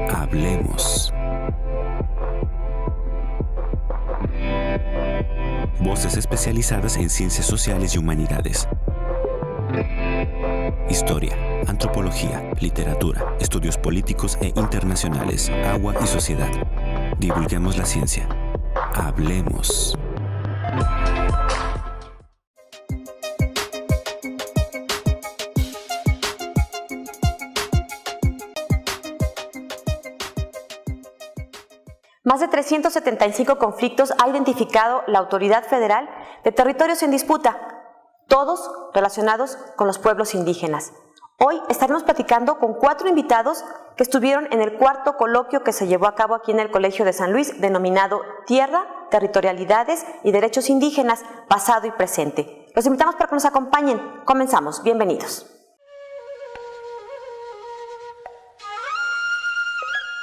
Hablemos. Voces especializadas en ciencias sociales y humanidades. Historia, antropología, literatura, estudios políticos e internacionales, agua y sociedad. Divulguemos la ciencia. Hablemos. Más de 375 conflictos ha identificado la Autoridad Federal de Territorios en Disputa, todos relacionados con los pueblos indígenas. Hoy estaremos platicando con 4 invitados que estuvieron en el 4º coloquio que se llevó a cabo aquí en el Colegio de San Luis, denominado Tierra, Territorialidades y Derechos Indígenas, Pasado y Presente. Los invitamos para que nos acompañen. Comenzamos. Bienvenidos.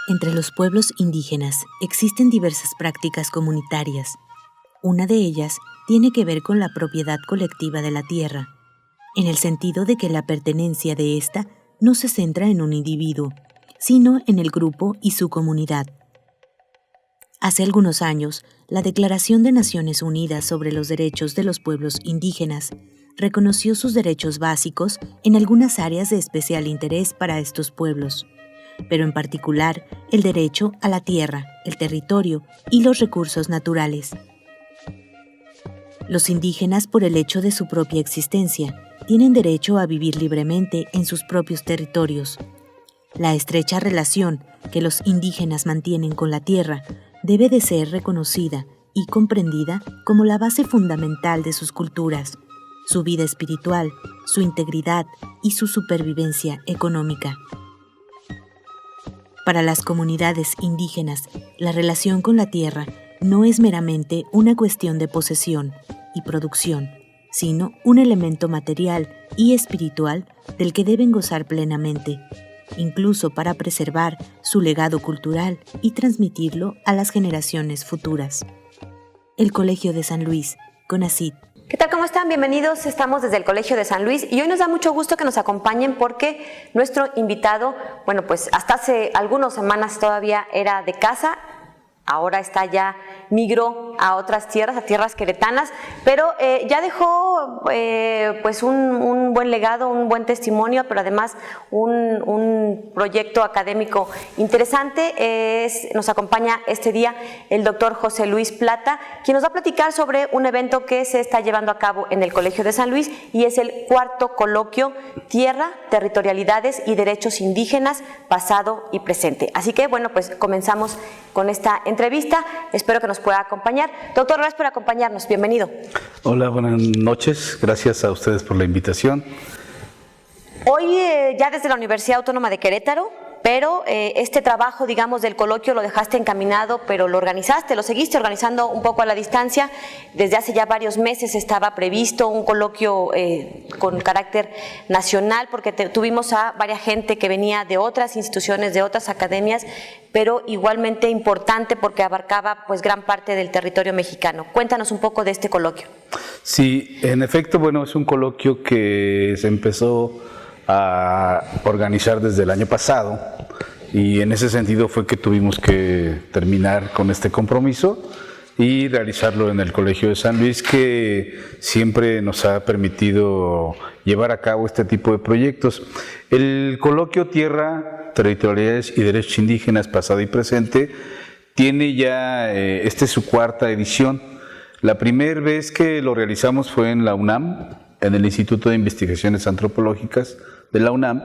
Entre los pueblos indígenas existen diversas prácticas comunitarias. Una de ellas tiene que ver con la propiedad colectiva de la tierra, en el sentido de que la pertenencia de ésta no se centra en un individuo, sino en el grupo y su comunidad. Hace algunos años, la Declaración de Naciones Unidas sobre los Derechos de los Pueblos Indígenas reconoció sus derechos básicos en algunas áreas de especial interés para estos pueblos, pero en particular el derecho a la tierra, el territorio y los recursos naturales. Los indígenas, por el hecho de su propia existencia, tienen derecho a vivir libremente en sus propios territorios. La estrecha relación que los indígenas mantienen con la tierra debe de ser reconocida y comprendida como la base fundamental de sus culturas, su vida espiritual, su integridad y su supervivencia económica. Para las comunidades indígenas, la relación con la tierra no es meramente una cuestión de posesión y producción, sino un elemento material y espiritual del que deben gozar plenamente, incluso para preservar su legado cultural y transmitirlo a las generaciones futuras. El Colegio de San Luis, CONACYT. ¿Qué tal? ¿Cómo están? Bienvenidos. Estamos desde el Colegio de San Luis y hoy nos da mucho gusto que nos acompañen porque nuestro invitado, bueno, pues hasta hace algunas semanas todavía era de casa, ahora migró a otras tierras, a tierras queretanas, pero ya dejó pues un buen legado, un buen testimonio, pero además un proyecto académico interesante. Nos acompaña este día el doctor José Luis Plata, quien nos va a platicar sobre un evento que se está llevando a cabo en el Colegio de San Luis y es el 4º coloquio Tierra, Territorialidades y Derechos Indígenas, Pasado y Presente. Así que bueno, pues comenzamos con esta entrevista. Espero que nos pueda acompañar. Doctor, gracias por acompañarnos. Bienvenido. Hola, buenas noches. Gracias a ustedes por la invitación. Hoy ya desde la Universidad Autónoma de Querétaro, pero este trabajo, digamos, del coloquio lo dejaste encaminado, pero lo organizaste, lo seguiste organizando un poco a la distancia. Desde hace ya varios meses estaba previsto un coloquio con carácter nacional, porque tuvimos a varias gente que venía de otras instituciones, de otras academias, pero igualmente importante porque abarcaba pues gran parte del territorio mexicano. Cuéntanos un poco de este coloquio. Sí, en efecto, bueno, es un coloquio que se empezó a organizar desde el año pasado y en ese sentido fue que tuvimos que terminar con este compromiso y realizarlo en el Colegio de San Luis, que siempre nos ha permitido llevar a cabo este tipo de proyectos. El coloquio Tierra, Territorialidades y Derechos Indígenas, Pasado y Presente tiene ya, esta es su 4ª edición. La primera vez que lo realizamos fue en la UNAM, en el Instituto de Investigaciones Antropológicas de la UNAM.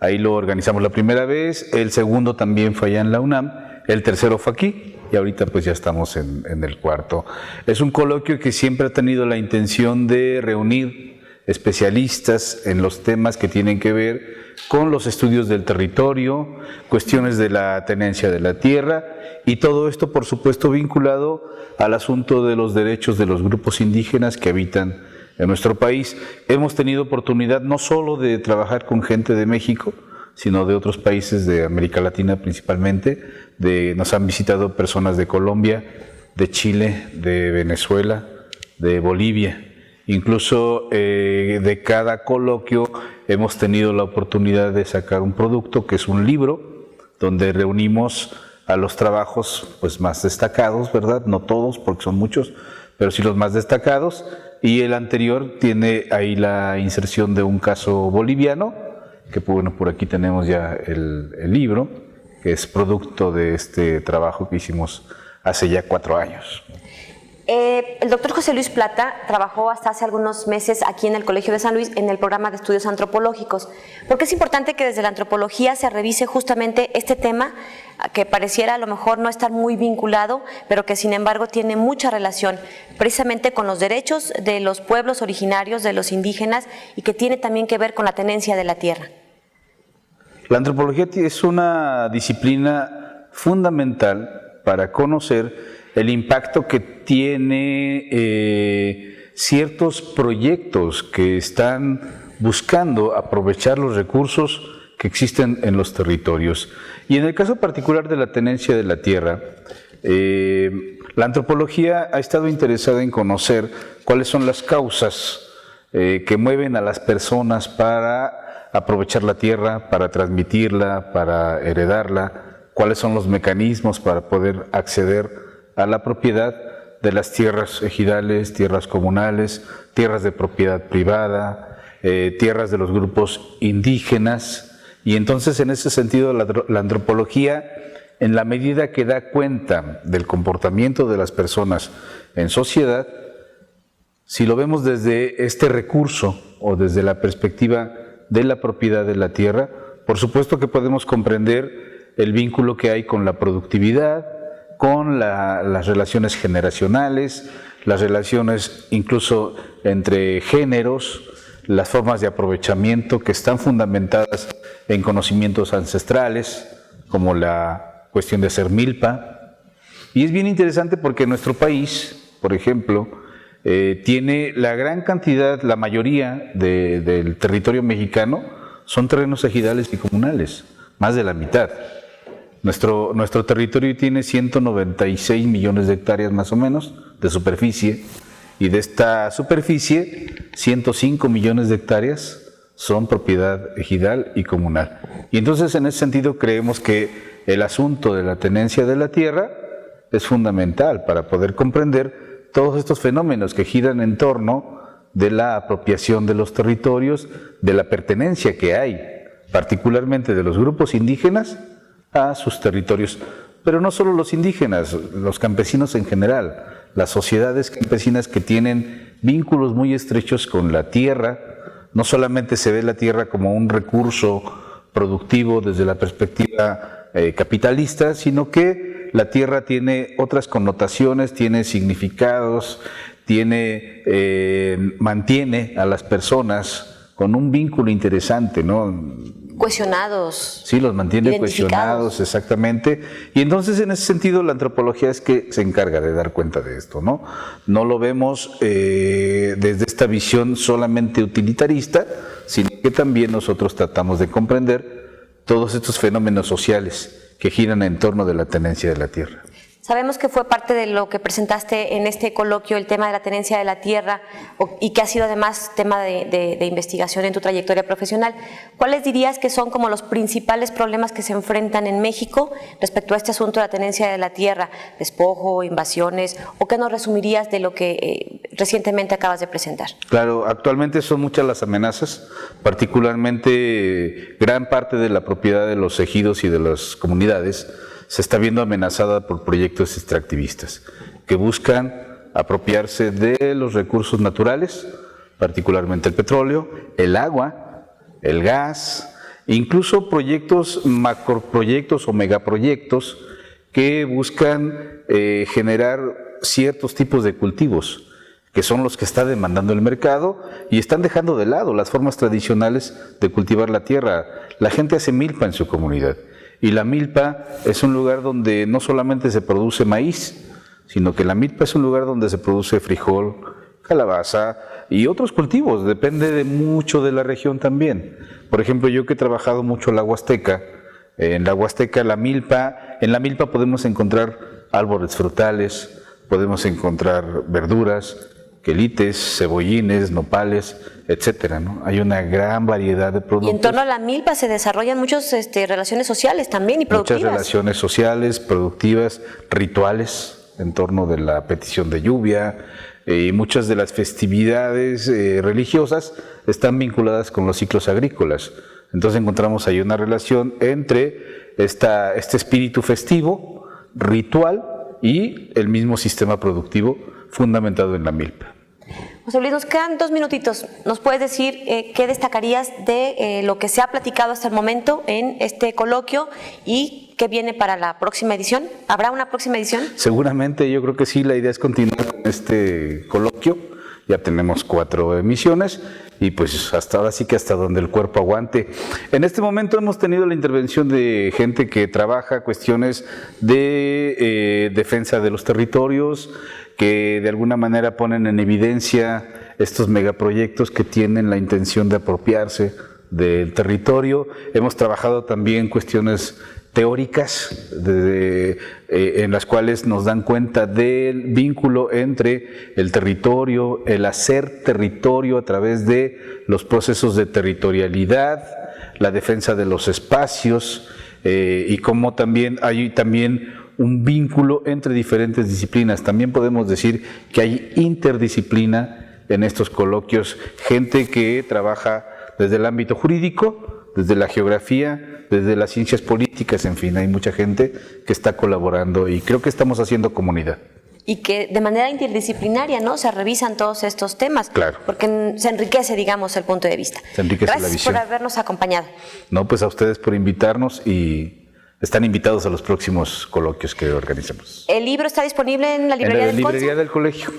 Ahí lo organizamos la primera vez, el segundo también fue allá en la UNAM, el tercero fue aquí y ahorita pues ya estamos en el 4º. Es un coloquio que siempre ha tenido la intención de reunir especialistas en los temas que tienen que ver con los estudios del territorio, cuestiones de la tenencia de la tierra y todo esto por supuesto vinculado al asunto de los derechos de los grupos indígenas que habitan en nuestro país. Hemos tenido oportunidad no solo de trabajar con gente de México, sino de otros países de América Latina principalmente. Nos han visitado personas de Colombia, de Chile, de Venezuela, de Bolivia. Incluso de cada coloquio hemos tenido la oportunidad de sacar un producto que es un libro donde reunimos a los trabajos pues más destacados, ¿verdad? No todos porque son muchos, pero sí los más destacados. Y el anterior tiene ahí la inserción de un caso boliviano, que bueno, por aquí tenemos ya el libro, que es producto de este trabajo que hicimos hace ya 4 años. El doctor José Luis Plata trabajó hasta hace algunos meses aquí en el Colegio de San Luis en el programa de estudios antropológicos. ¿Por qué es importante que desde la antropología se revise justamente este tema que pareciera a lo mejor no estar muy vinculado, pero que sin embargo tiene mucha relación precisamente con los derechos de los pueblos originarios, de los indígenas, y que tiene también que ver con la tenencia de la tierra? La antropología es una disciplina fundamental para conocer el impacto que tiene ciertos proyectos que están buscando aprovechar los recursos que existen en los territorios. Y en el caso particular de la tenencia de la tierra, la antropología ha estado interesada en conocer cuáles son las causas que mueven a las personas para aprovechar la tierra, para transmitirla, para heredarla, cuáles son los mecanismos para poder acceder a la propiedad de las tierras ejidales, tierras comunales, tierras de propiedad privada, tierras de los grupos indígenas. Y entonces, en ese sentido, la antropología, en la medida que da cuenta del comportamiento de las personas en sociedad, si lo vemos desde este recurso o desde la perspectiva de la propiedad de la tierra, por supuesto que podemos comprender el vínculo que hay con la productividad, con las relaciones generacionales, las relaciones incluso entre géneros, las formas de aprovechamiento que están fundamentadas en conocimientos ancestrales, como la cuestión de hacer milpa. Y es bien interesante porque nuestro país, por ejemplo, tiene la gran cantidad, la mayoría del territorio mexicano son terrenos ejidales y comunales, más de la mitad. Nuestro territorio tiene 196 millones de hectáreas más o menos de superficie, y de esta superficie 105 millones de hectáreas son propiedad ejidal y comunal. Y entonces, en ese sentido, creemos que el asunto de la tenencia de la tierra es fundamental para poder comprender todos estos fenómenos que giran en torno de la apropiación de los territorios, de la pertenencia que hay, particularmente de los grupos indígenas, a sus territorios. Pero no solo los indígenas, los campesinos en general, las sociedades campesinas que tienen vínculos muy estrechos con la tierra. No solamente se ve la tierra como un recurso productivo desde la perspectiva capitalista, sino que la tierra tiene otras connotaciones, tiene significados, mantiene a las personas con un vínculo interesante, ¿no? Cohesionados. Sí, los mantiene cohesionados, exactamente. Y entonces, en ese sentido, la antropología es que se encarga de dar cuenta de esto, ¿no? No lo vemos desde esta visión solamente utilitarista, sino que también nosotros tratamos de comprender todos estos fenómenos sociales que giran en torno de la tenencia de la tierra. Sabemos que fue parte de lo que presentaste en este coloquio, el tema de la tenencia de la tierra, y que ha sido además tema de investigación en tu trayectoria profesional. ¿Cuáles dirías que son como los principales problemas que se enfrentan en México respecto a este asunto de la tenencia de la tierra? ¿Despojo, invasiones? ¿O qué nos resumirías de lo que recientemente acabas de presentar? Claro, actualmente son muchas las amenazas, particularmente gran parte de la propiedad de los ejidos y de las comunidades se está viendo amenazada por proyectos extractivistas que buscan apropiarse de los recursos naturales, particularmente el petróleo, el agua, el gas, incluso proyectos, macroproyectos o megaproyectos que buscan generar ciertos tipos de cultivos, que son los que está demandando el mercado, y están dejando de lado las formas tradicionales de cultivar la tierra. La gente hace milpa en su comunidad. Y la milpa es un lugar donde no solamente se produce maíz, sino que la milpa es un lugar donde se produce frijol, calabaza y otros cultivos, depende mucho de la región también. Por ejemplo, yo que he trabajado mucho en la Huasteca, en la Huasteca en la milpa podemos encontrar árboles frutales, podemos encontrar verduras, quelites, cebollines, nopales, etcétera, ¿no? Hay una gran variedad de productos. Y en torno a la milpa se desarrollan muchas relaciones sociales también y productivas. Muchas relaciones sociales, productivas, rituales en torno de la petición de lluvia, y muchas de las festividades religiosas están vinculadas con los ciclos agrícolas. Entonces encontramos ahí una relación entre este espíritu festivo, ritual y el mismo sistema productivo fundamentado en la milpa. José Luis, nos quedan 2 minutitos. ¿Nos puedes decir qué destacarías de lo que se ha platicado hasta el momento en este coloquio y qué viene para la próxima edición? ¿Habrá una próxima edición? Seguramente, yo creo que sí, la idea es continuar con este coloquio. Ya tenemos 4 emisiones y pues hasta ahora sí que hasta donde el cuerpo aguante. En este momento hemos tenido la intervención de gente que trabaja cuestiones de defensa de los territorios, que de alguna manera ponen en evidencia estos megaproyectos que tienen la intención de apropiarse del territorio. Hemos trabajado también cuestiones teóricas en las cuales nos dan cuenta del vínculo entre el territorio, el hacer territorio a través de los procesos de territorialidad, la defensa de los espacios, y cómo también hay un vínculo entre diferentes disciplinas. También podemos decir que hay interdisciplina en estos coloquios, gente que trabaja desde el ámbito jurídico, desde la geografía, desde las ciencias políticas, en fin, hay mucha gente que está colaborando y creo que estamos haciendo comunidad. Y que de manera interdisciplinaria, ¿no?, se revisan todos estos temas. Claro. Porque se enriquece, digamos, el punto de vista. Se enriquece la visión. Gracias por habernos acompañado. No, pues a ustedes por invitarnos y están invitados a los próximos coloquios que organizamos. ¿El libro está disponible en la librería del colegio? En la librería del colegio.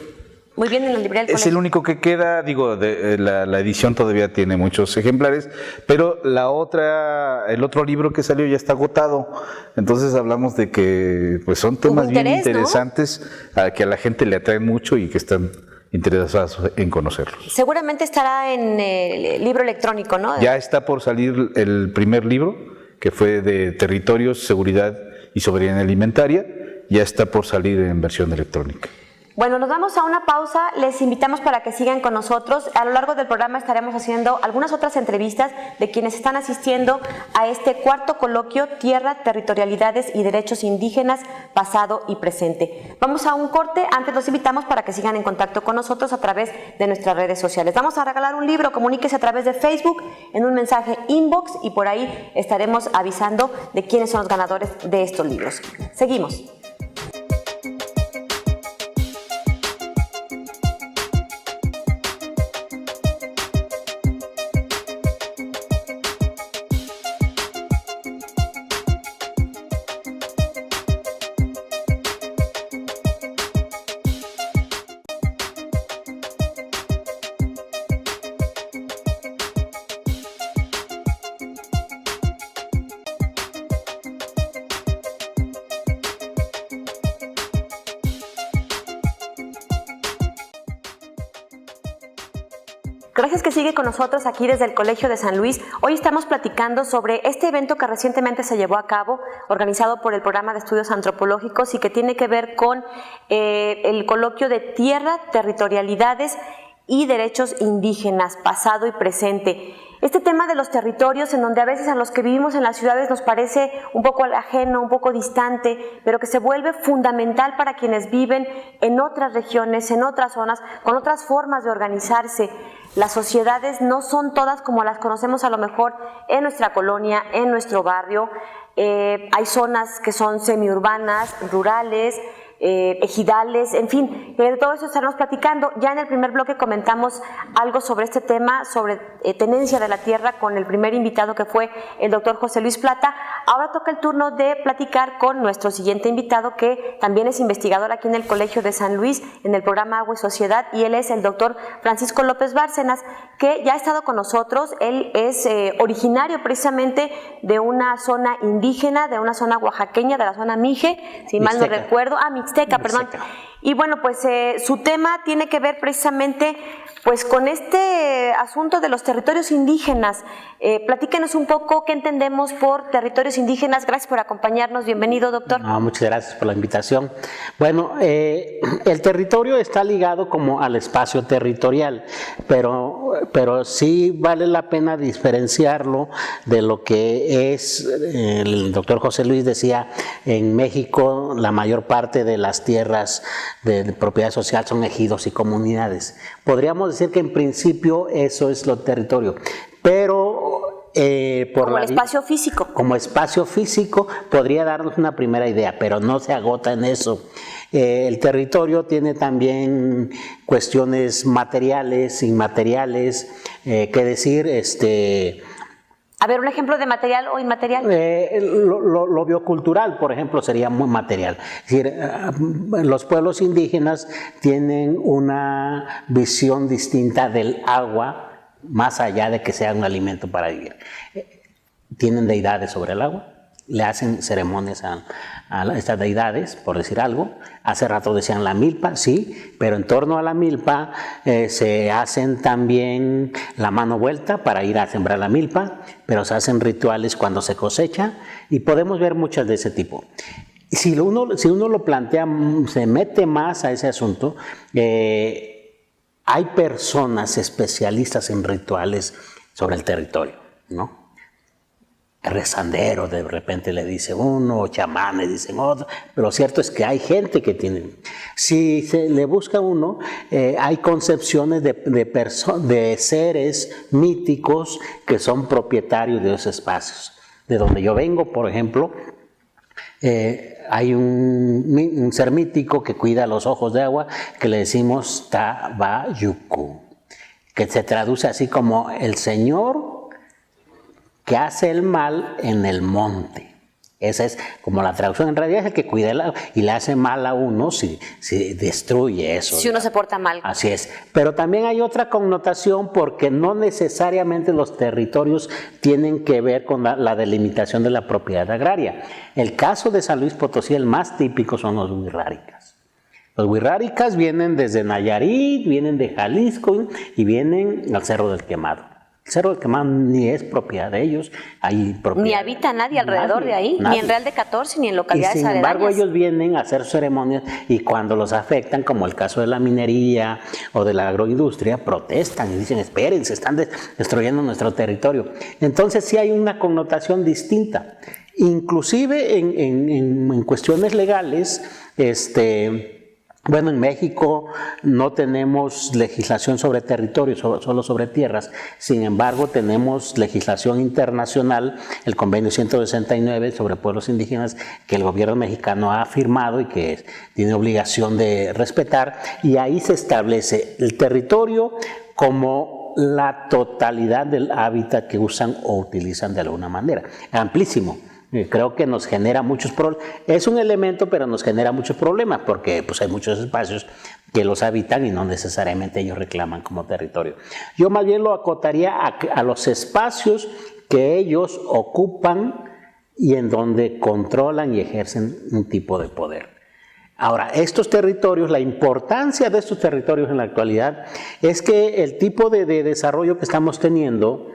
Muy bien, en la librería del colegio. Es el único que queda, digo, la edición todavía tiene muchos ejemplares, pero el otro libro que salió ya está agotado. Entonces hablamos de que pues son temas bien interesantes, ¿no?, que a la gente le atraen mucho y que están interesados en conocerlos. Seguramente estará en el libro electrónico, ¿no? Ya está por salir el primer libro, que fue de territorios, seguridad y soberanía alimentaria. Ya está por salir en versión electrónica. Bueno, nos vamos a una pausa, les invitamos para que sigan con nosotros. A lo largo del programa estaremos haciendo algunas otras entrevistas de quienes están asistiendo a este 4º coloquio Tierra, Territorialidades y Derechos Indígenas, Pasado y Presente. Vamos a un corte, antes los invitamos para que sigan en contacto con nosotros a través de nuestras redes sociales. Vamos a regalar un libro, comuníquese a través de Facebook en un mensaje inbox y por ahí estaremos avisando de quiénes son los ganadores de estos libros. Seguimos. Gracias que sigue con nosotros aquí desde el Colegio de San Luis. Hoy estamos platicando sobre este evento que recientemente se llevó a cabo, organizado por el Programa de Estudios Antropológicos y que tiene que ver con el coloquio de Tierra, Territorialidades y Derechos Indígenas, Pasado y Presente. Este tema de los territorios, en donde a veces a los que vivimos en las ciudades nos parece un poco ajeno, un poco distante, pero que se vuelve fundamental para quienes viven en otras regiones, en otras zonas, con otras formas de organizarse. Las sociedades no son todas como las conocemos a lo mejor en nuestra colonia, en nuestro barrio. Hay zonas que son semiurbanas, rurales, ejidales, en fin, de todo eso estaremos platicando. Ya en el primer bloque comentamos algo sobre este tema, sobre tenencia de la tierra, con el primer invitado que fue el doctor José Luis Plata. Ahora toca el turno de platicar con nuestro siguiente invitado, que también es investigador aquí en el Colegio de San Luis, en el programa Agua y Sociedad, y él es el doctor Francisco López Bárcenas, que ya ha estado con nosotros. Él es originario precisamente de una zona indígena, de una zona oaxaqueña, de la zona Mije, si mal no recuerdo, Mixteca, perdón. Y bueno, pues su tema tiene que ver precisamente pues con este asunto de los territorios indígenas. Platíquenos un poco qué entendemos por territorios indígenas. Gracias por acompañarnos. Bienvenido, doctor. No, muchas gracias por la invitación. Bueno, el territorio está ligado como al espacio territorial, pero sí vale la pena diferenciarlo de lo que es, el doctor José Luis decía, en México la mayor parte de las tierras de propiedad social son ejidos y comunidades. Podríamos decir que en principio eso es lo territorio, pero como el espacio físico. Como espacio físico podría darnos una primera idea, pero no se agota en eso. El territorio tiene también cuestiones materiales, inmateriales, que decir, A ver, un ejemplo de material o inmaterial. Lo biocultural, por ejemplo, sería muy material. Es decir, los pueblos indígenas tienen una visión distinta del agua, más allá de que sea un alimento para vivir. Tienen deidades sobre el agua, le hacen ceremonias a estas deidades, por decir algo. Hace rato decían la milpa, sí, pero en torno a la milpa se hacen también la mano vuelta para ir a sembrar la milpa, pero se hacen rituales cuando se cosecha y podemos ver muchas de ese tipo. Si uno lo plantea, se mete más a ese asunto, hay personas especialistas en rituales sobre el territorio, ¿no? Rezandero, de repente le dice uno, o chamanes dicen otro, pero lo cierto es que hay gente que tiene. Si se le busca uno, hay concepciones de seres míticos que son propietarios de esos espacios. De donde yo vengo, por ejemplo, hay un ser mítico que cuida los ojos de agua que le decimos Tabayuku, que se traduce así como el señor que hace el mal en el monte. Esa es como la traducción. En realidad es el que cuida el agua y le hace mal a uno si destruye eso. Si uno se porta mal. Así es. Pero también hay otra connotación porque no necesariamente los territorios tienen que ver con la delimitación de la propiedad agraria. El caso de San Luis Potosí, el más típico, son los wixárikas. Los wixárikas vienen desde Nayarit, vienen de Jalisco y vienen al Cerro del Quemado. El Cerro del Quemado ni es propiedad de ellos, hay propiedad. Ni habita nadie alrededor de ahí, nadie. Ni en Real de 14, ni en localidades aledañas. Sin embargo, ellos vienen a hacer ceremonias y cuando los afectan, como el caso de la minería o de la agroindustria, protestan y dicen, espérense, están destruyendo nuestro territorio. Entonces sí hay una connotación distinta. Inclusive en cuestiones legales, bueno, en México no tenemos legislación sobre territorio, solo sobre tierras. Sin embargo, tenemos legislación internacional, el Convenio 169 sobre pueblos indígenas, que el gobierno mexicano ha firmado y que tiene obligación de respetar. Y ahí se establece el territorio como la totalidad del hábitat que usan o utilizan de alguna manera. Amplísimo. Creo que nos genera muchos problemas. Es un elemento, pero nos genera muchos problemas porque pues, hay muchos espacios que los habitan y no necesariamente ellos reclaman como territorio. Yo más bien lo acotaría a los espacios que ellos ocupan y en donde controlan y ejercen un tipo de poder. Ahora, estos territorios, la importancia de estos territorios en la actualidad es que el tipo de desarrollo que estamos teniendo,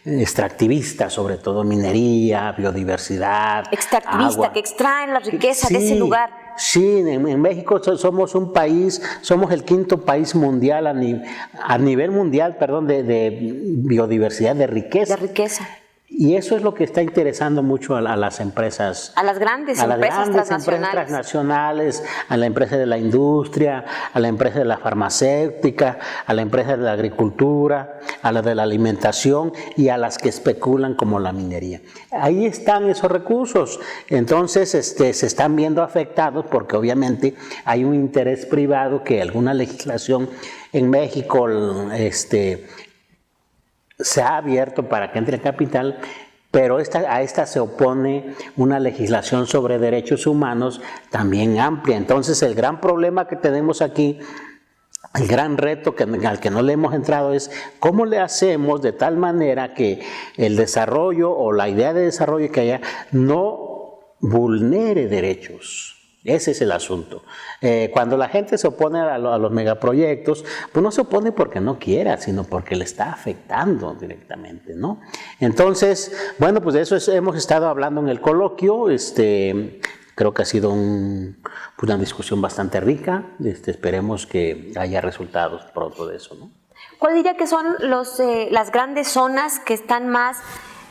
extractivista, sobre todo minería, biodiversidad, extractivista, agua, que extraen la riqueza de ese lugar. Sí, en México somos un país, somos el quinto país mundial a nivel mundial, de biodiversidad, de riqueza. De riqueza. Y eso es lo que está interesando mucho a las empresas. A las grandes empresas transnacionales, a la empresa de la industria, a la empresa de la farmacéutica, a la empresa de la agricultura, a la de la alimentación y a las que especulan como la minería. Ahí están esos recursos. Entonces se están viendo afectados porque obviamente hay un interés privado que alguna legislación en México se ha abierto para que entre capital, pero a esta se opone una legislación sobre derechos humanos también amplia. Entonces el gran problema que tenemos aquí, el gran reto al que no le hemos entrado es cómo le hacemos de tal manera que el desarrollo o la idea de desarrollo que haya no vulnere derechos. Ese es el asunto. Cuando la gente se opone a los megaproyectos, pues no se opone porque no quiera, sino porque le está afectando directamente, ¿no? Entonces, bueno, pues de eso hemos estado hablando en el coloquio. Creo que ha sido una discusión bastante rica. Esperemos que haya resultados pronto de eso, ¿no? ¿Cuál diría que son las grandes zonas que están más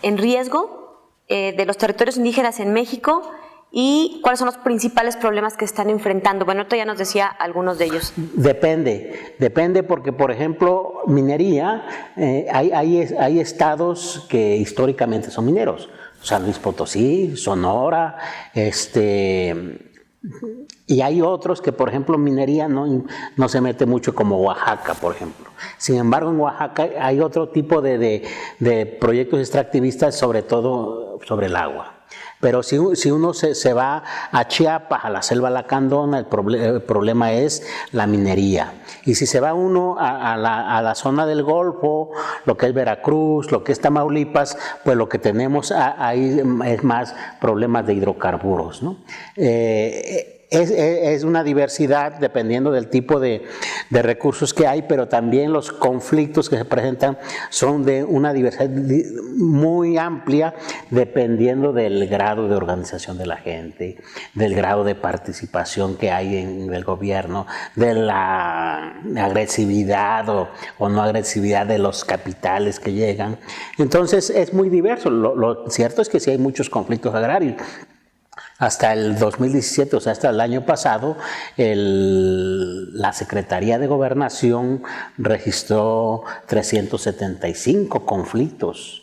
en riesgo de los territorios indígenas en México? ¿Y cuáles son los principales problemas que están enfrentando? Bueno, tú ya nos decía algunos de ellos. Depende porque, por ejemplo, minería, hay estados que históricamente son mineros. San Luis Potosí, Sonora, y hay otros que, por ejemplo, minería no se mete mucho, como Oaxaca, por ejemplo. Sin embargo, en Oaxaca hay otro tipo de proyectos extractivistas, sobre todo sobre el agua. Pero si uno se va a Chiapas, a la selva lacandona, el problema es la minería. Y si se va uno a la zona del Golfo, lo que es Veracruz, lo que es Tamaulipas, pues lo que tenemos ahí es más problemas de hidrocarburos, ¿no? Es una diversidad dependiendo del tipo de recursos que hay, pero también los conflictos que se presentan son de una diversidad muy amplia dependiendo del grado de organización de la gente, del grado de participación que hay en el gobierno, de la agresividad o no agresividad de los capitales que llegan. Entonces es muy diverso. Lo cierto es que sí hay muchos conflictos agrarios. Hasta el 2017, o sea, hasta el año pasado, la Secretaría de Gobernación registró 375 conflictos.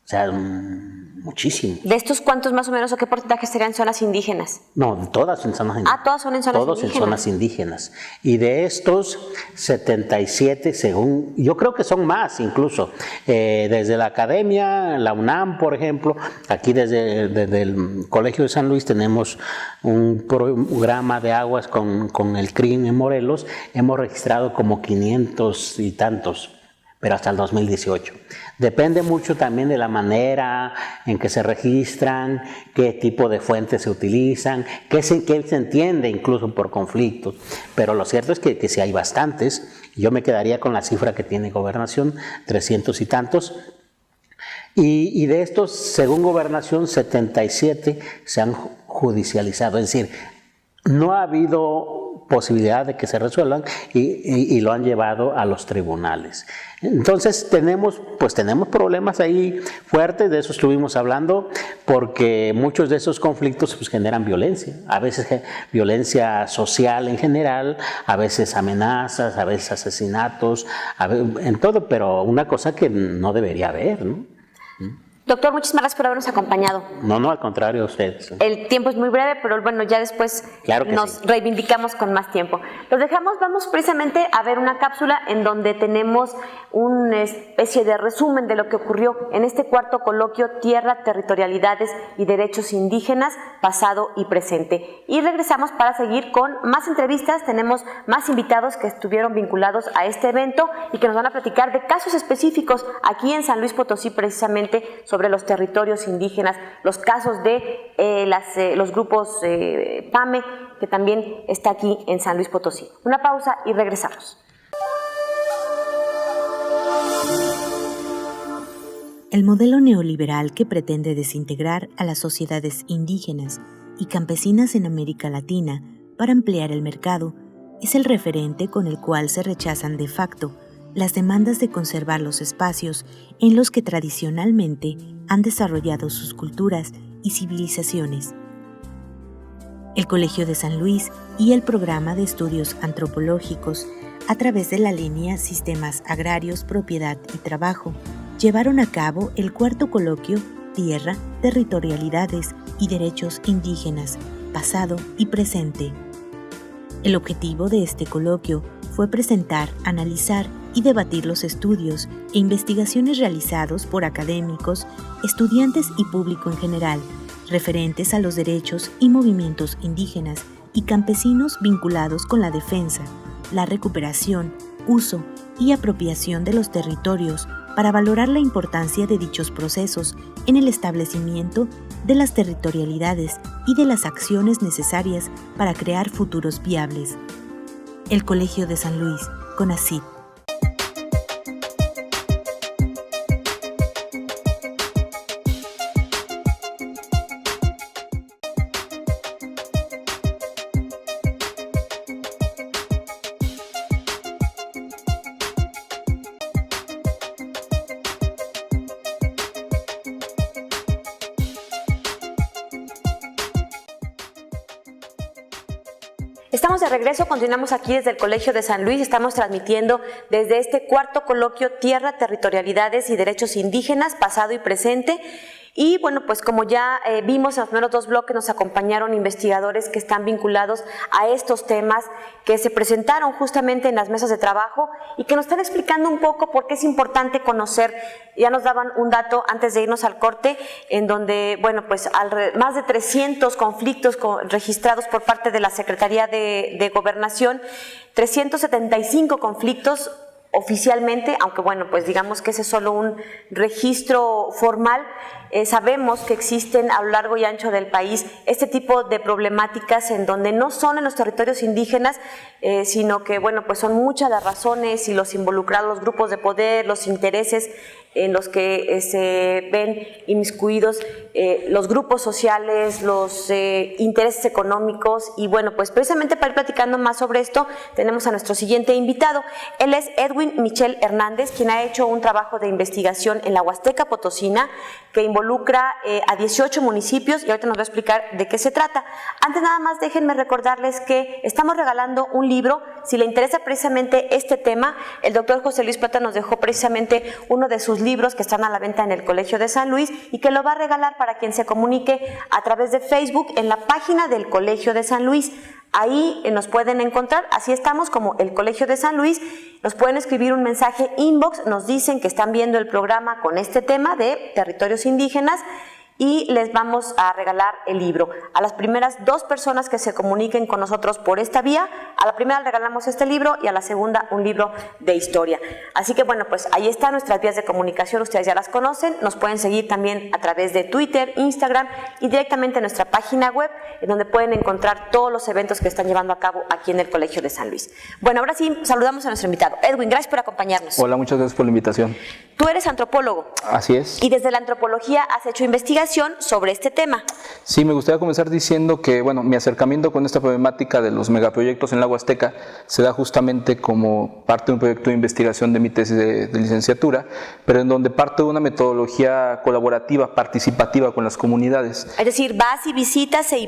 O sea, muchísimo. ¿De estos cuántos más o menos o qué porcentaje serían zonas indígenas? No, todas en zonas indígenas. Todas son en zonas indígenas. Todos en zonas indígenas. Y de estos 77, según, yo creo que son más incluso, desde la academia, la UNAM, por ejemplo, aquí desde el Colegio de San Luis tenemos un programa de aguas con el CRIM en Morelos, hemos registrado como 500 y tantos, pero hasta el 2018. Depende mucho también de la manera en que se registran, qué tipo de fuentes se utilizan, qué se entiende incluso por conflictos. Pero lo cierto es que sí hay bastantes. Yo me quedaría con la cifra que tiene Gobernación, 300 y tantos. Y de estos, según Gobernación, 77 se han judicializado. Es decir, no ha habido posibilidad de que se resuelvan y lo han llevado a los tribunales. Entonces tenemos problemas ahí fuertes, de eso estuvimos hablando, porque muchos de esos conflictos pues generan violencia, a veces violencia social en general, a veces amenazas, a veces asesinatos, en todo, pero una cosa que no debería haber, ¿no? Doctor, muchísimas gracias por habernos acompañado. No, al contrario, ustedes. El tiempo es muy breve, pero bueno, ya después nos reivindicamos con más tiempo. Los dejamos, vamos precisamente a ver una cápsula en donde tenemos una especie de resumen de lo que ocurrió en este cuarto coloquio Tierra, Territorialidades y Derechos Indígenas, pasado y presente. Y regresamos para seguir con más entrevistas, tenemos más invitados que estuvieron vinculados a este evento y que nos van a platicar de casos específicos aquí en San Luis Potosí, precisamente sobre los territorios indígenas, los casos de los grupos PAME, que también está aquí en San Luis Potosí. Una pausa y regresamos. El modelo neoliberal que pretende desintegrar a las sociedades indígenas y campesinas en América Latina para ampliar el mercado es el referente con el cual se rechazan de facto las demandas de conservar los espacios en los que tradicionalmente han desarrollado sus culturas y civilizaciones. El Colegio de San Luis y el Programa de Estudios Antropológicos, a través de la línea Sistemas Agrarios, Propiedad y Trabajo, llevaron a cabo el cuarto coloquio Tierra, Territorialidades y Derechos Indígenas, pasado y presente. El objetivo de este coloquio fue presentar, analizar y debatir los estudios e investigaciones realizados por académicos, estudiantes y público en general, referentes a los derechos y movimientos indígenas y campesinos vinculados con la defensa, la recuperación, uso y apropiación de los territorios para valorar la importancia de dichos procesos en el establecimiento de las territorialidades y de las acciones necesarias para crear futuros viables. El Colegio de San Luis, CONACYT. Estamos de regreso, continuamos aquí desde el Colegio de San Luis, estamos transmitiendo desde este cuarto coloquio Tierra, Territorialidades y Derechos Indígenas, pasado y presente. Y bueno, pues como ya vimos en los primeros dos bloques, nos acompañaron investigadores que están vinculados a estos temas, que se presentaron justamente en las mesas de trabajo y que nos están explicando un poco por qué es importante conocer. Ya nos daban un dato antes de irnos al corte, en donde, bueno, pues más de 300 conflictos registrados por parte de la Secretaría de Gobernación, 375 conflictos oficialmente, aunque bueno, pues digamos que ese es solo un registro formal. Sabemos que existen a lo largo y ancho del país este tipo de problemáticas en donde no son en los territorios indígenas, sino que bueno, pues son muchas las razones y los involucrados, los grupos de poder, los intereses en los que se ven inmiscuidos los grupos sociales, los intereses económicos. Y bueno, pues precisamente para ir platicando más sobre esto, tenemos a nuestro siguiente invitado. Él es Edwin Michel Hernández, quien ha hecho un trabajo de investigación en la Huasteca Potosina, que involucra a 18 municipios, y ahorita nos va a explicar de qué se trata. Antes nada más déjenme recordarles que estamos regalando un libro. Si le interesa precisamente este tema, el doctor José Luis Plata nos dejó precisamente uno de sus libros que están a la venta en el Colegio de San Luis y que lo va a regalar para quien se comunique a través de Facebook en la página del Colegio de San Luis. Ahí nos pueden encontrar, así estamos como el Colegio de San Luis. Nos pueden escribir un mensaje inbox, nos dicen que están viendo el programa con este tema de territorios indígenas y les vamos a regalar el libro. A las primeras 2 personas que se comuniquen con nosotros por esta vía, a la primera le regalamos este libro y a la segunda un libro de historia. Así que bueno, pues ahí están nuestras vías de comunicación, ustedes ya las conocen, nos pueden seguir también a través de Twitter, Instagram y directamente en nuestra página web, en donde pueden encontrar todos los eventos que están llevando a cabo aquí en el Colegio de San Luis. Bueno, ahora sí, saludamos a nuestro invitado. Edwin, gracias por acompañarnos. Hola, muchas gracias por la invitación. Tú eres antropólogo. Así es. Y desde la antropología has hecho investigación sobre este tema. Sí, me gustaría comenzar diciendo que, bueno, mi acercamiento con esta problemática de los megaproyectos en la Huasteca se da justamente como parte de un proyecto de investigación de mi tesis de licenciatura, pero en donde parto de una metodología colaborativa, participativa con las comunidades. Es decir, vas y visitas, te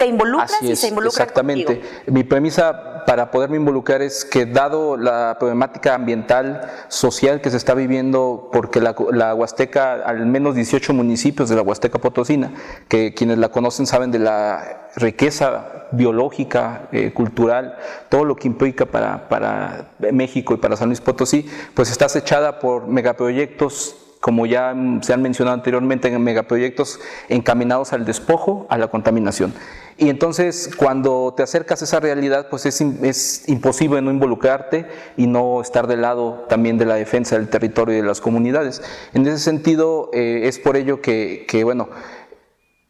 involucras Así es, y se involucran exactamente. Contigo. Mi premisa para poderme involucrar es que, dado la problemática ambiental, social que se está viviendo, porque la Huasteca, al menos 18 municipios de la Huasteca Potosina, que quienes la conocen saben de la riqueza biológica, cultural, todo lo que implica para México y para San Luis Potosí, pues está acechada por megaproyectos, como ya se han mencionado anteriormente, en megaproyectos encaminados al despojo, a la contaminación. Y entonces, cuando te acercas a esa realidad, pues es imposible no involucrarte y no estar del lado también de la defensa del territorio y de las comunidades. En ese sentido, es por ello que bueno,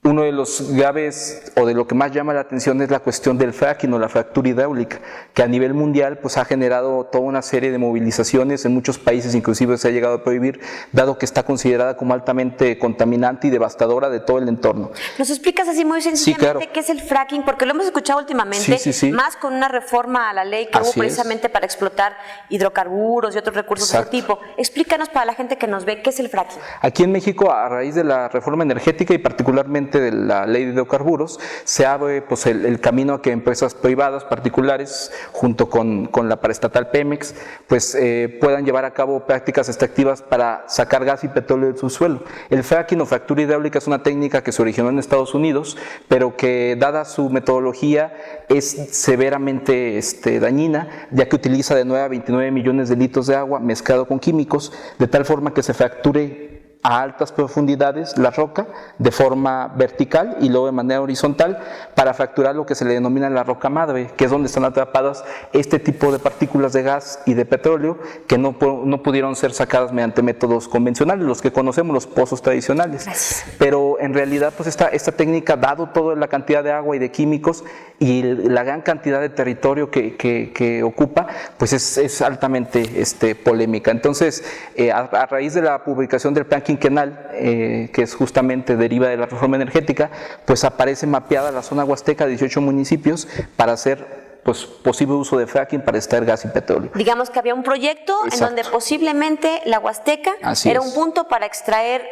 uno de los graves, o de lo que más llama la atención, es la cuestión del fracking o la fractura hidráulica, que a nivel mundial pues ha generado toda una serie de movilizaciones. En muchos países inclusive se ha llegado a prohibir, dado que está considerada como altamente contaminante y devastadora de todo el entorno. ¿Nos explicas así muy sencillamente claro. qué es el fracking? Porque lo hemos escuchado últimamente, Sí. más con una reforma a la ley que hubo precisamente para explotar hidrocarburos y otros recursos de ese tipo. Explícanos para la gente que nos ve, ¿qué es el fracking? Aquí en México, a raíz de la reforma energética y particularmente de la ley de hidrocarburos, se abre pues el camino a que empresas privadas, particulares, junto con la paraestatal Pemex, pues puedan llevar a cabo prácticas extractivas para sacar gas y petróleo del subsuelo. El fracking o fractura hidráulica es una técnica que se originó en Estados Unidos, pero que, dada su metodología, es severamente dañina, ya que utiliza de 9 a 29 millones de litros de agua mezclado con químicos, de tal forma que se fracture a altas profundidades la roca de forma vertical y luego de manera horizontal para fracturar lo que se le denomina la roca madre, que es donde están atrapadas este tipo de partículas de gas y de petróleo que no pudieron ser sacadas mediante métodos convencionales, los que conocemos, los pozos tradicionales. Pero en realidad pues esta técnica, dado toda la cantidad de agua y de químicos y la gran cantidad de territorio que ocupa, pues es altamente polémica. Entonces, a raíz de la publicación del Plan Quinquenal, que es justamente deriva de la reforma energética, pues aparece mapeada la zona huasteca de 18 municipios para hacer pues posible uso de fracking para extraer gas y petróleo. Digamos que había un proyecto en donde posiblemente la Huasteca era un punto para extraer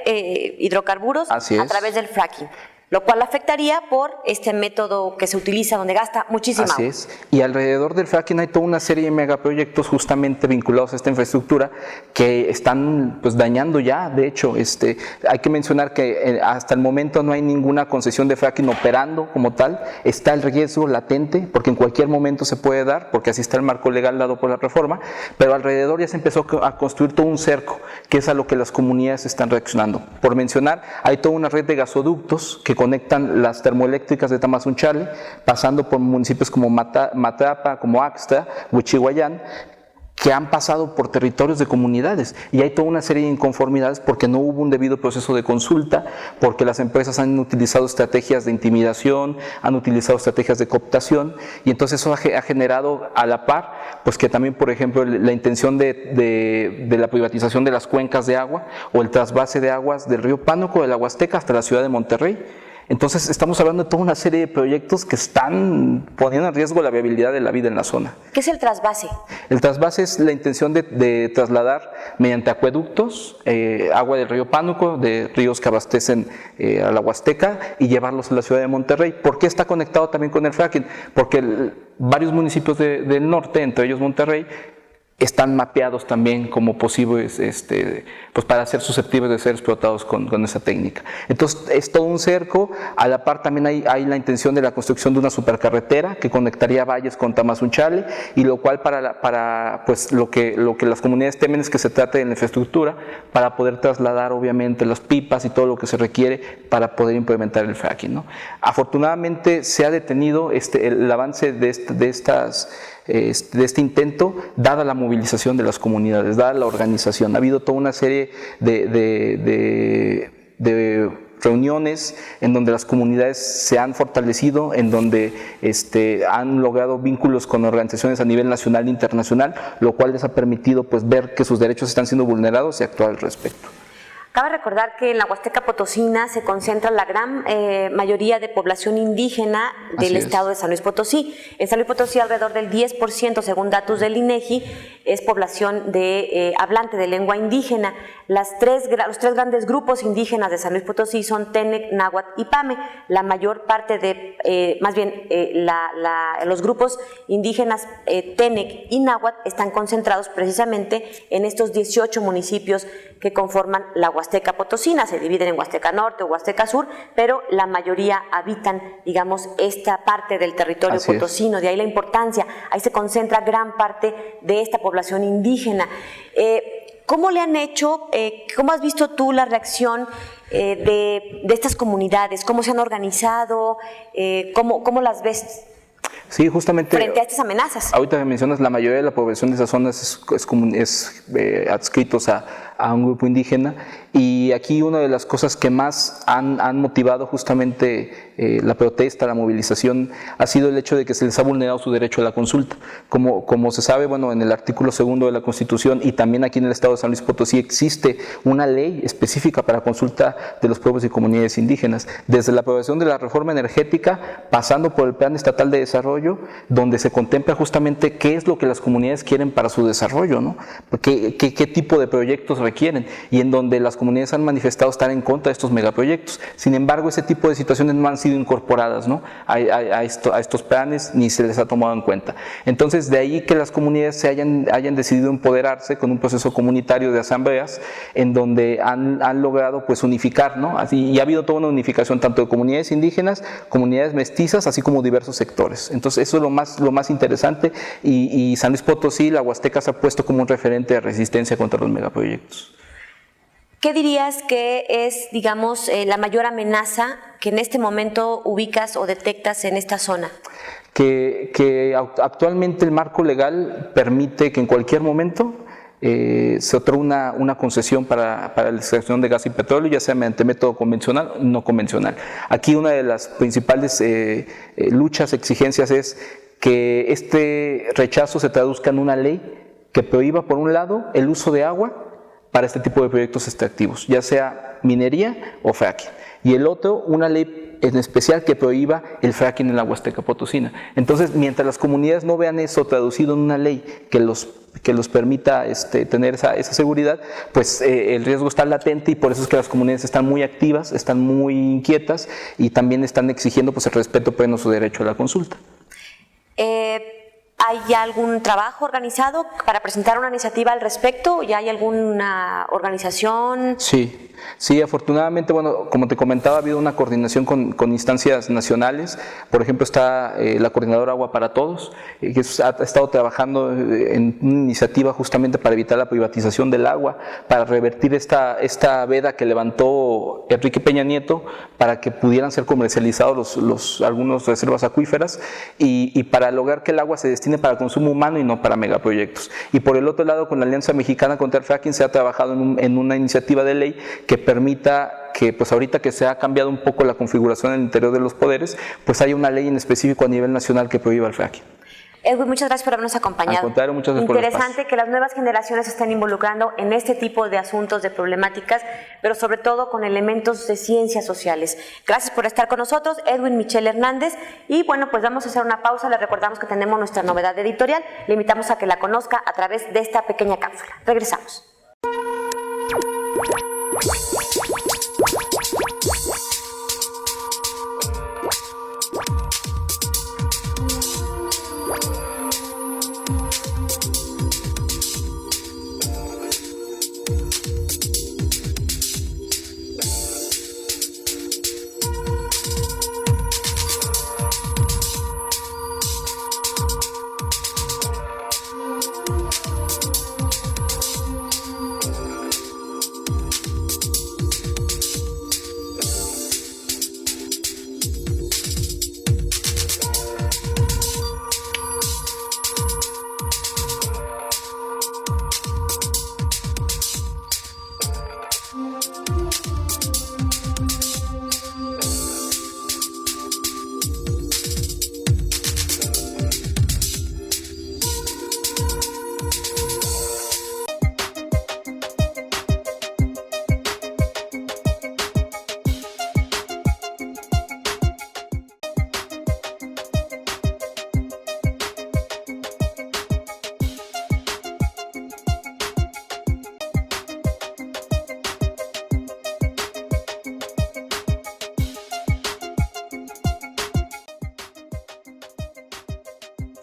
hidrocarburos a través del fracking, lo cual afectaría por este método que se utiliza donde gasta muchísima agua. Así es, y alrededor del fracking hay toda una serie de megaproyectos justamente vinculados a esta infraestructura que están pues dañando ya, de hecho, hay que mencionar que hasta el momento no hay ninguna concesión de fracking operando como tal, está el riesgo latente, porque en cualquier momento se puede dar, porque así está el marco legal dado por la reforma, pero alrededor ya se empezó a construir todo un cerco, que es a lo que las comunidades están reaccionando. Por mencionar, hay toda una red de gasoductos que conectan las termoeléctricas de Tamazunchale, pasando por municipios como Matrapa, como Axtla, Huichihuayán, que han pasado por territorios de comunidades, y hay toda una serie de inconformidades porque no hubo un debido proceso de consulta, porque las empresas han utilizado estrategias de intimidación, han utilizado estrategias de cooptación, y entonces eso ha generado a la par, pues que también, por ejemplo, la intención de la privatización de las cuencas de agua o el trasvase de aguas del río Pánuco, de la Huasteca hasta la ciudad de Monterrey. Entonces estamos hablando de toda una serie de proyectos que están poniendo en riesgo la viabilidad de la vida en la zona. ¿Qué es el trasvase? El trasvase es la intención de trasladar mediante acueductos agua del río Pánuco, de ríos que abastecen a la Huasteca, y llevarlos a la ciudad de Monterrey. ¿Por qué está conectado también con el fracking? Porque varios municipios del norte, entre ellos Monterrey, están mapeados también como posibles pues para ser susceptibles de ser explotados con esa técnica. Entonces es todo un cerco. A la par también hay la intención de la construcción de una supercarretera que conectaría Valles con Tamazunchale, y lo cual para pues lo que las comunidades temen es que se trate de la infraestructura para poder trasladar obviamente las pipas y todo lo que se requiere para poder implementar el fracking, ¿no? Afortunadamente se ha detenido el avance de este intento, dada la movilización de las comunidades, dada la organización. Ha habido toda una serie de reuniones en donde las comunidades se han fortalecido, en donde han logrado vínculos con organizaciones a nivel nacional e internacional, lo cual les ha permitido pues ver que sus derechos están siendo vulnerados y actuar al respecto. Cabe recordar que en la Huasteca Potosina se concentra la gran mayoría de población indígena del estado de San Luis Potosí. En San Luis Potosí alrededor del 10%, según datos del INEGI, es población hablante de lengua indígena. Los tres grandes grupos indígenas de San Luis Potosí son Tenec, Náhuatl y Pame. La mayor parte los grupos indígenas Tenec y Náhuatl están concentrados precisamente en estos 18 municipios que conforman la Huasteca Potosina. Se dividen en Huasteca Norte o Huasteca Sur, pero la mayoría habitan, digamos, esta parte del territorio potosino. De ahí la importancia, ahí se concentra gran parte de esta población indígena. ¿Cómo le han hecho, cómo has visto tú la reacción de estas comunidades? ¿Cómo se han organizado? ¿Cómo las ves? Sí, justamente. Frente a estas amenazas. Ahorita que mencionas, la mayoría de la población de esas zonas es adscritos a un grupo indígena, y aquí una de las cosas que más han motivado justamente la protesta, la movilización, ha sido el hecho de que se les ha vulnerado su derecho a la consulta. Como se sabe, bueno, en el artículo 2 de la Constitución, y también aquí en el estado de San Luis Potosí, existe una ley específica para consulta de los pueblos y comunidades indígenas, desde la aprobación de la reforma energética, pasando por el Plan Estatal de Desarrollo, donde se contempla justamente qué es lo que las comunidades quieren para su desarrollo, ¿no? ¿Qué tipo de proyectos requieren? Y en donde las comunidades han manifestado estar en contra de estos megaproyectos. Sin embargo, ese tipo de situaciones no han sido incorporadas, ¿no? a estos planes, ni se les ha tomado en cuenta. Entonces, de ahí que las comunidades se hayan decidido empoderarse con un proceso comunitario de asambleas, en donde han logrado pues unificar, ¿no? Y ha habido toda una unificación tanto de comunidades indígenas, comunidades mestizas, así como diversos sectores. Entonces, eso es lo más interesante, y San Luis Potosí, la Huasteca, se ha puesto como un referente de resistencia contra los megaproyectos. ¿qué dirías que es, digamos, la mayor amenaza que en este momento ubicas o detectas en esta zona? Que actualmente el marco legal permite que en cualquier momento se otorga una concesión para la extracción de gas y petróleo, ya sea mediante método convencional o no convencional. Aquí una de las principales luchas, exigencias es que este rechazo se traduzca en una ley que prohíba, por un lado, el uso de agua para este tipo de proyectos extractivos, ya sea minería o fracking. Y el otro, una ley en especial que prohíba el fracking en la Huasteca Potosina. Entonces, mientras las comunidades no vean eso traducido en una ley que los permita tener esa seguridad, pues el riesgo está latente, y por eso es que las comunidades están muy activas, están muy inquietas y también están exigiendo pues el respeto pleno a su derecho a la consulta. ¿Hay ya algún trabajo organizado para presentar una iniciativa al respecto? ¿Ya hay alguna organización? Sí, afortunadamente, bueno, como te comentaba, ha habido una coordinación con instancias nacionales. Por ejemplo, está la Coordinadora Agua para Todos, que ha estado trabajando en una iniciativa justamente para evitar la privatización del agua, para revertir esta veda que levantó Enrique Peña Nieto para que pudieran ser comercializados algunos reservas acuíferas y para lograr que el agua se destine para consumo humano y no para megaproyectos. Y por el otro lado, con la Alianza Mexicana contra el Fracking se ha trabajado en una iniciativa de ley que permita que, pues ahorita que se ha cambiado un poco la configuración en el interior de los poderes, pues haya una ley en específico a nivel nacional que prohíba el fracking. Edwin, muchas gracias por habernos acompañado. Al contrario, muchas gracias por el espacio. Interesante que las nuevas generaciones se estén involucrando en este tipo de asuntos, de problemáticas, pero sobre todo con elementos de ciencias sociales. Gracias por estar con nosotros, Edwin Michel Hernández. Y bueno, pues vamos a hacer una pausa. Les recordamos que tenemos nuestra novedad editorial. Le invitamos a que la conozca a través de esta pequeña cápsula. Regresamos.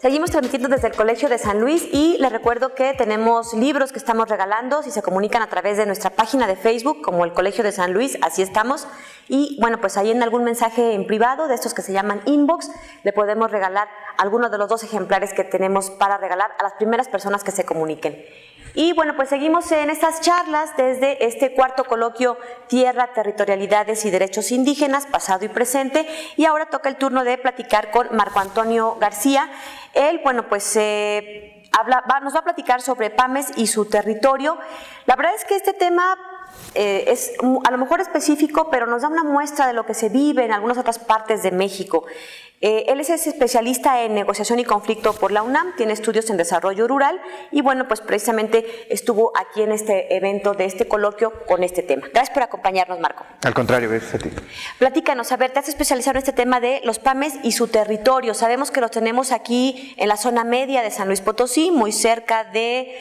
Seguimos transmitiendo desde el Colegio de San Luis y les recuerdo que tenemos libros que estamos regalando. Si se comunican a través de nuestra página de Facebook como el Colegio de San Luis, así estamos. Y bueno, pues ahí en algún mensaje en privado de estos que se llaman inbox, le podemos regalar alguno de los 2 ejemplares que tenemos para regalar a las primeras personas que se comuniquen. Y bueno, pues seguimos en estas charlas desde este cuarto coloquio Tierra, Territorialidades y Derechos Indígenas, pasado y presente, y ahora toca el turno de platicar con Marco Antonio García. Él, bueno, pues nos va a platicar sobre PAMES y su territorio. La verdad es que este tema es a lo mejor específico, pero nos da una muestra de lo que se vive en algunas otras partes de México. Él es especialista en negociación y conflicto por la UNAM, tiene estudios en desarrollo rural y bueno, pues precisamente estuvo aquí en este evento de este coloquio con este tema. Gracias por acompañarnos, Marco. Al contrario, gracias a ti. Platícanos, a ver, te has especializado en este tema de los PAMES y su territorio. Sabemos que los tenemos aquí en la zona media de San Luis Potosí, muy cerca de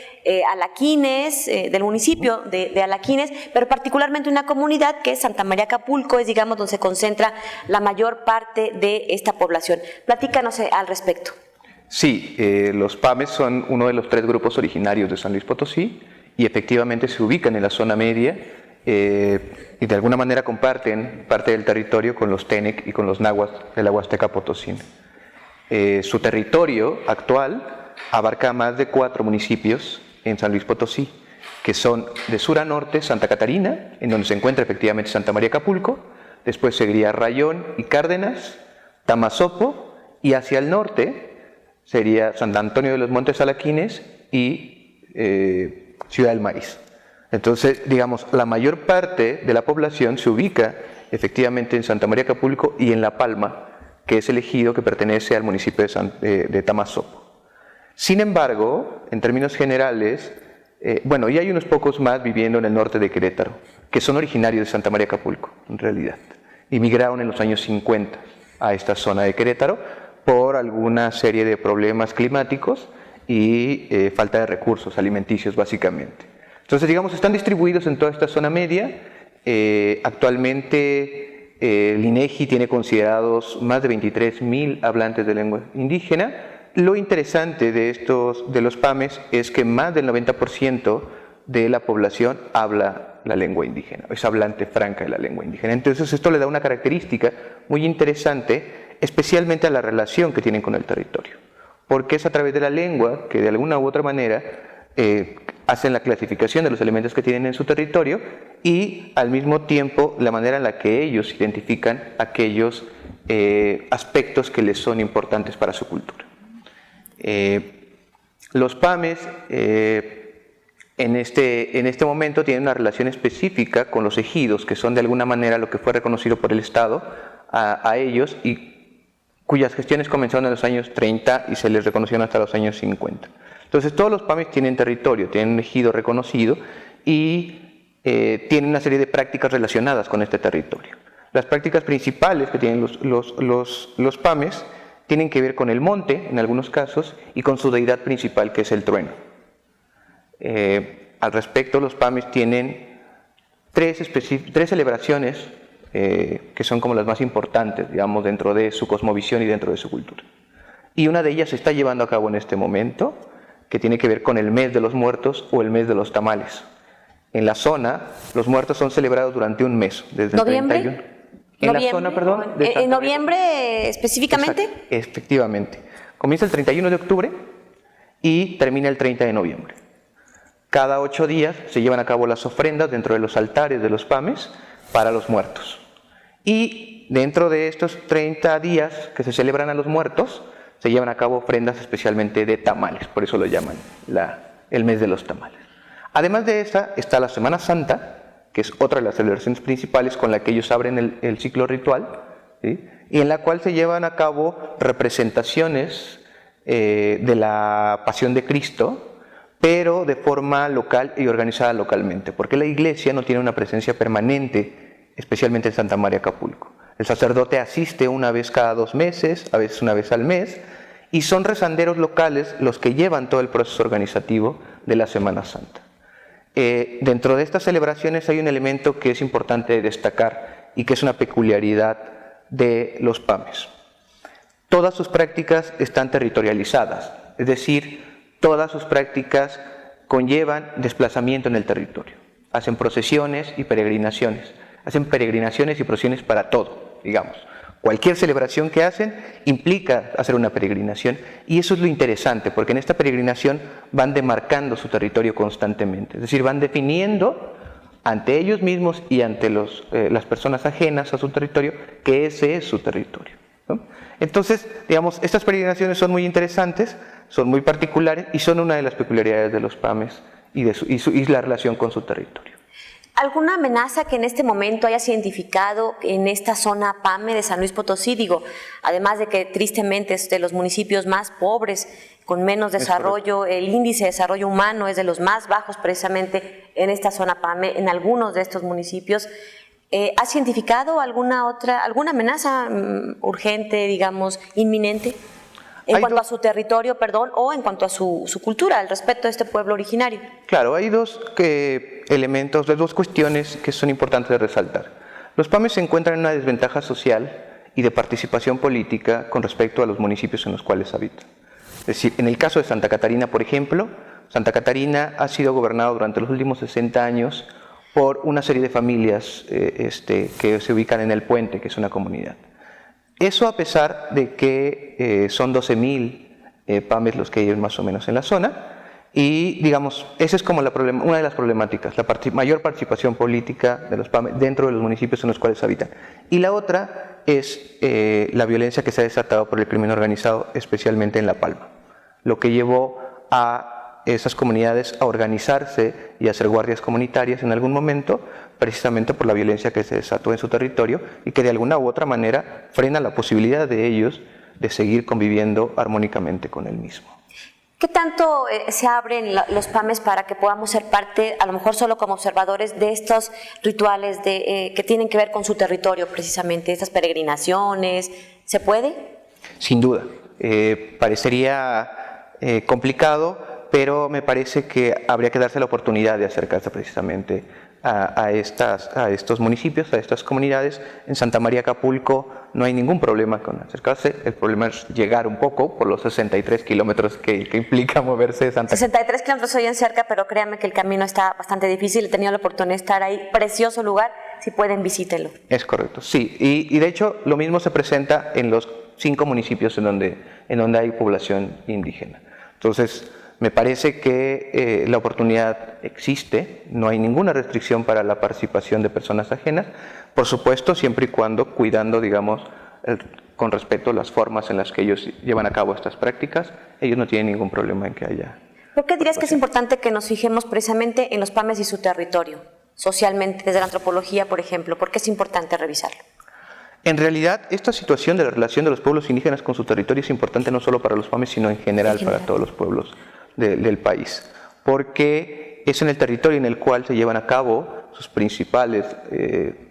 Alaquines, del municipio de Alaquines, pero particularmente una comunidad que es Santa María Acapulco, es digamos donde se concentra la mayor parte de esta población. Platícanos al respecto. Sí, los PAMES son uno de los 3 grupos originarios de San Luis Potosí y efectivamente se ubican en la zona media y de alguna manera comparten parte del territorio con los TENEC y con los náhuatl de la Huasteca Potosina. Su territorio actual abarca más de 4 municipios en San Luis Potosí que son de sur a norte Santa Catarina, en donde se encuentra efectivamente Santa María Acapulco, después seguiría Rayón y Cárdenas, Tamazopo, y hacia el norte sería San Antonio de los Montes Alaquines y Ciudad del Maíz. Entonces, digamos, la mayor parte de la población se ubica efectivamente en Santa María Acapulco y en La Palma, que es el ejido que pertenece al municipio de Tamazopo. Sin embargo, en términos generales, y hay unos pocos más viviendo en el norte de Querétaro, que son originarios de Santa María Acapulco, en realidad. Emigraron en los años 50 a esta zona de Querétaro por alguna serie de problemas climáticos y falta de recursos alimenticios, básicamente. Entonces, digamos, están distribuidos en toda esta zona media. Actualmente, el INEGI tiene considerados más de 23,000 hablantes de lengua indígena. Lo interesante de los PAMES es que más del 90% de la población habla la lengua indígena, es hablante franca de la lengua indígena. Entonces esto le da una característica muy interesante, especialmente a la relación que tienen con el territorio, porque es a través de la lengua que de alguna u otra manera hacen la clasificación de los elementos que tienen en su territorio y al mismo tiempo la manera en la que ellos identifican aquellos aspectos que les son importantes para su cultura. Los PAMES en este momento tienen una relación específica con los ejidos, que son de alguna manera lo que fue reconocido por el Estado a ellos y cuyas gestiones comenzaron en los años 30 y se les reconocieron hasta los años 50. Entonces todos los PAMES tienen territorio, tienen un ejido reconocido y tienen una serie de prácticas relacionadas con este territorio. Las prácticas principales que tienen los PAMES tienen que ver con el monte, en algunos casos, y con su deidad principal, que es el trueno. Al respecto, los PAMES tienen tres celebraciones que son como las más importantes, digamos, dentro de su cosmovisión y dentro de su cultura. Y una de ellas se está llevando a cabo en este momento, que tiene que ver con el mes de los muertos o el mes de los tamales. En la zona, los muertos son celebrados durante un mes, desde ¿Noviembre? el 31. En la zona, perdón. ¿En noviembre específicamente? Exacto, efectivamente. Comienza el 31 de octubre y termina el 30 de noviembre. Cada 8 días se llevan a cabo las ofrendas dentro de los altares de los PAMES para los muertos. Y dentro de estos 30 días que se celebran a los muertos, se llevan a cabo ofrendas especialmente de tamales, por eso lo llaman el mes de los tamales. Además de esta está la Semana Santa, que es otra de las celebraciones principales con la que ellos abren el ciclo ritual, ¿sí? Y en la cual se llevan a cabo representaciones de la Pasión de Cristo, pero de forma local y organizada localmente, porque la iglesia no tiene una presencia permanente, especialmente en Santa María Acapulco. El sacerdote asiste una vez cada 2 meses, a veces una vez al mes, y son rezanderos locales los que llevan todo el proceso organizativo de la Semana Santa. Dentro de estas celebraciones hay un elemento que es importante destacar y que es una peculiaridad de los PAMES. Todas sus prácticas están territorializadas, es decir, todas sus prácticas conllevan desplazamiento en el territorio. Hacen procesiones y peregrinaciones. Hacen peregrinaciones y procesiones para todo, digamos. Cualquier celebración que hacen implica hacer una peregrinación y eso es lo interesante, porque en esta peregrinación van demarcando su territorio constantemente, es decir, van definiendo ante ellos mismos y ante las personas ajenas a su territorio que ese es su territorio, ¿no? Entonces, digamos, estas peregrinaciones son muy interesantes, son muy particulares y son una de las peculiaridades de los PAMES y la relación con su territorio. ¿Alguna amenaza que en este momento hayas identificado en esta zona PAME de San Luis Potosí? Digo, además de que tristemente es de los municipios más pobres, con menos desarrollo, el índice de desarrollo humano es de los más bajos precisamente en esta zona PAME, en algunos de estos municipios. ¿Has identificado alguna amenaza urgente, digamos, inminente? En cuanto a su territorio, o en cuanto a su cultura, al respeto de este pueblo originario. Claro, hay dos elementos, dos cuestiones que son importantes de resaltar. Los PAMES se encuentran en una desventaja social y de participación política con respecto a los municipios en los cuales habitan. Es decir, en el caso de Santa Catarina, por ejemplo, Santa Catarina ha sido gobernado durante los últimos 60 años por una serie de familias que se ubican en El Puente, que es una comunidad. Eso a pesar de que son 12,000 PAMES los que hay más o menos en la zona, Y, digamos, esa es como una de las problemáticas, la mayor participación política de los PAMES dentro de los municipios en los cuales habitan. Y la otra es la violencia que se ha desatado por el crimen organizado, especialmente en La Palma, lo que llevó a esas comunidades a organizarse y a hacer guardias comunitarias en algún momento, precisamente por la violencia que se desató en su territorio y que de alguna u otra manera frena la posibilidad de ellos de seguir conviviendo armónicamente con el mismo. ¿Qué tanto se abren los PAMES para que podamos ser parte, a lo mejor solo como observadores, de estos rituales que tienen que ver con su territorio precisamente, estas peregrinaciones? ¿Se puede? Sin duda. Parecería complicado, pero me parece que habría que darse la oportunidad de acercarse precisamente a estos municipios, a estas comunidades. En Santa María Acapulco no hay ningún problema con acercarse, el problema es llegar un poco por los 63 kilómetros que implica moverse de Santa 63 kilómetros se oyen cerca, pero créanme que el camino está bastante difícil. He tenido la oportunidad de estar ahí, precioso lugar, si pueden visítenlo. Es correcto, sí, y de hecho lo mismo se presenta en los 5 municipios en donde hay población indígena. Entonces, me parece que la oportunidad existe, no hay ninguna restricción para la participación de personas ajenas, por supuesto, siempre y cuando cuidando, digamos, con respeto las formas en las que ellos llevan a cabo estas prácticas, ellos no tienen ningún problema en que haya. ¿Por qué dirías que es importante que nos fijemos precisamente en los PAMES y su territorio, socialmente, desde la antropología, por ejemplo? ¿Por qué es importante revisarlo? En realidad, esta situación de la relación de los pueblos indígenas con su territorio es importante no solo para los PAMES, sino en general para todos los pueblos del país, porque es en el territorio en el cual se llevan a cabo sus principales,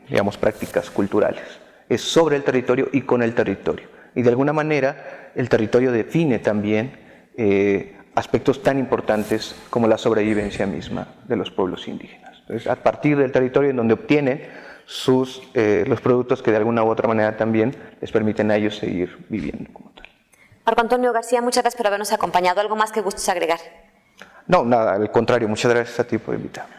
digamos, prácticas culturales. Es sobre el territorio y con el territorio. Y de alguna manera el territorio define también aspectos tan importantes como la sobrevivencia misma de los pueblos indígenas. Entonces, a partir del territorio en donde obtienen los productos que de alguna u otra manera también les permiten a ellos seguir viviendo como tal. Marco Antonio García, muchas gracias por habernos acompañado. ¿Algo más que gustes agregar? No, nada, al contrario, muchas gracias a ti por invitarme.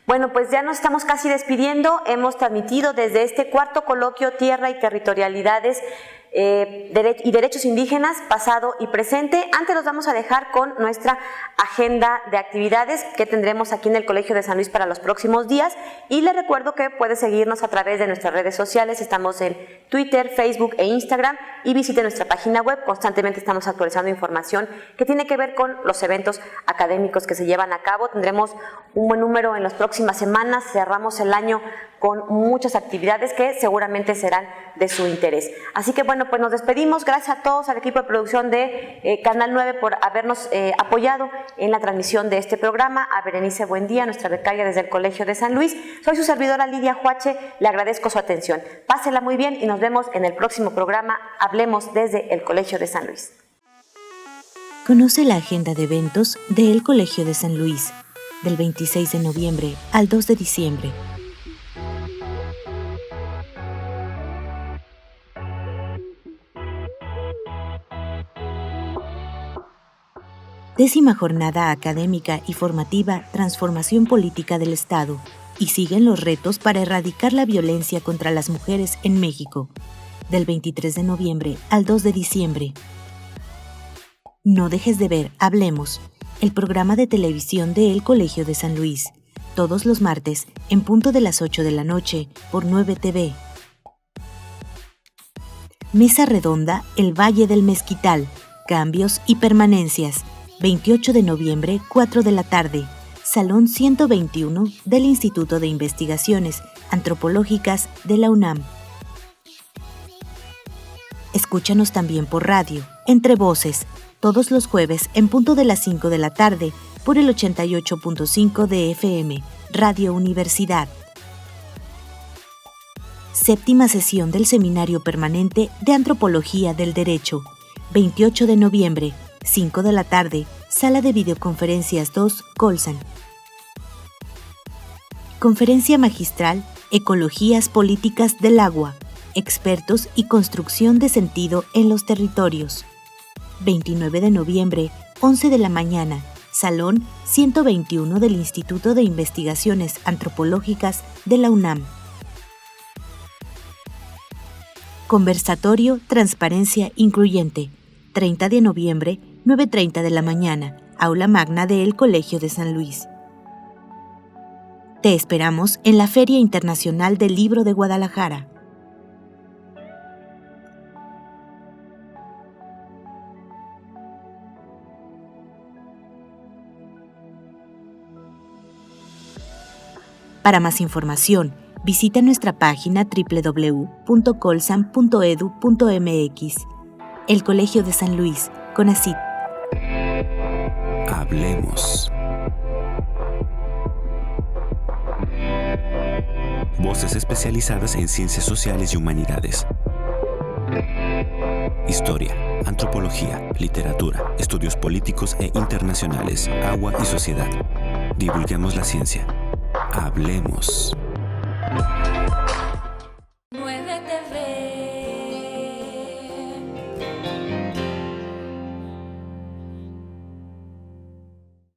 Bueno, pues ya nos estamos casi despidiendo. Hemos transmitido desde este cuarto coloquio Tierra y Territorialidades y Derechos Indígenas, pasado y presente. Antes los vamos a dejar con nuestra agenda de actividades que tendremos aquí en el Colegio de San Luis para los próximos días. Y les recuerdo que puede seguirnos a través de nuestras redes sociales. Estamos en Twitter, Facebook e Instagram, y visite nuestra página web. Constantemente estamos actualizando información que tiene que ver con los eventos académicos que se llevan a cabo. Tendremos un buen número en las próximas semanas. Cerramos el año con muchas actividades que seguramente serán de su interés. Así que bueno, pues nos despedimos. Gracias a todos, al equipo de producción de Canal 9 por habernos apoyado en la transmisión de este programa. A Berenice Buendía, nuestra becaria desde el Colegio de San Luis. Soy su servidora Lidia Huache, le agradezco su atención. Pásela muy bien y nos vemos en el próximo programa Hablemos desde el Colegio de San Luis. Conoce la agenda de eventos del Colegio de San Luis, del 26 de noviembre al 2 de diciembre. Décima jornada académica y formativa Transformación Política del Estado, y siguen los retos para erradicar la violencia contra las mujeres en México, del 23 de noviembre al 2 de diciembre. No dejes de ver Hablemos, el programa de televisión de El Colegio de San Luis, todos los martes en punto de las 8 de la noche por 9 TV. Mesa Redonda El Valle del Mezquital, Cambios y Permanencias, 28 de noviembre, 4 de la tarde, Salón 121 del Instituto de Investigaciones Antropológicas de la UNAM. Escúchanos también por radio, Entre Voces, todos los jueves en punto de las 5 de la tarde por el 88.5 de FM, Radio Universidad. Séptima sesión del Seminario Permanente de Antropología del Derecho, 28 de noviembre, 5 de la tarde, Sala de Videoconferencias 2, Colsan. Conferencia magistral, Ecologías Políticas del Agua, Expertos y Construcción de Sentido en los Territorios. 29 de noviembre, 11 de la mañana, Salón 121 del Instituto de Investigaciones Antropológicas de la UNAM. Conversatorio Transparencia Incluyente, 30 de noviembre, 9:30 de la mañana, aula magna del Colegio de San Luis. Te esperamos en la Feria Internacional del Libro de Guadalajara. Para más información, visita nuestra página www.colsan.edu.mx. El Colegio de San Luis, CONACYT. Hablemos. Voces especializadas en ciencias sociales y humanidades. Historia, antropología, literatura, estudios políticos e internacionales, agua y sociedad. Divulguemos la ciencia. Hablemos. 9TV.